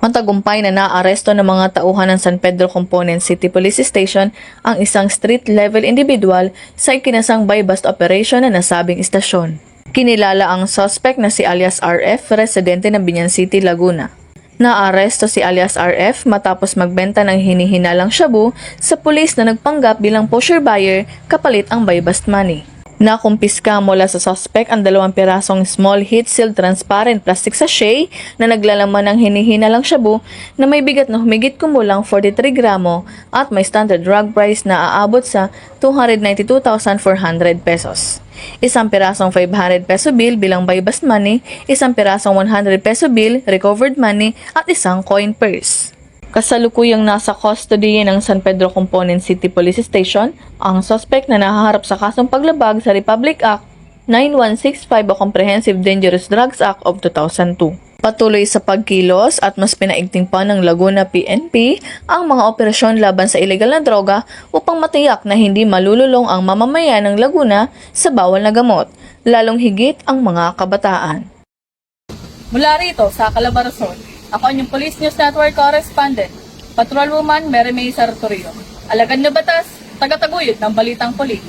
Matagumpay na naaresto ng mga tauhan ng San Pedro Component City Police Station ang isang street-level individual sa ikinasang buy-bust operation na nasabing istasyon. Kinilala ang suspect na si alias RF, residente ng Binyan City, Laguna. Naaresto si alias RF matapos magbenta ng hinihinalang shabu sa pulis na nagpanggap bilang pusher buyer kapalit ang buy-bust money. Nakumpiska mula sa suspect ang 2 pirasong small heat-sealed transparent plastic sachet na naglalaman ng hinihinalang shabu na may bigat na humigit kumulang 43 gramo at may standard drug price na aabot sa 292,400 pesos. Isang pirasong 500 peso bill bilang buy-bust money, isang pirasong 100 peso bill, recovered money at isang coin purse. Kasalukuyang nasa custody ng San Pedro Component City Police Station ang suspect na nahaharap sa kasong paglabag sa Republic Act 9165 o Comprehensive Dangerous Drugs Act of 2002. Patuloy sa pagkilos at mas pinaigting pa ng Laguna PNP ang mga operasyon laban sa ilegal na droga upang matiyak na hindi malululong ang mamamayan ng Laguna sa bawal na gamot, lalong higit ang mga kabataan. Mula rito sa Calabarzon, ako ang inyong Police News Network correspondent, Patrolwoman Mary May Sartorio. Alagad na batas, tagataguyod ng Balitang Polis.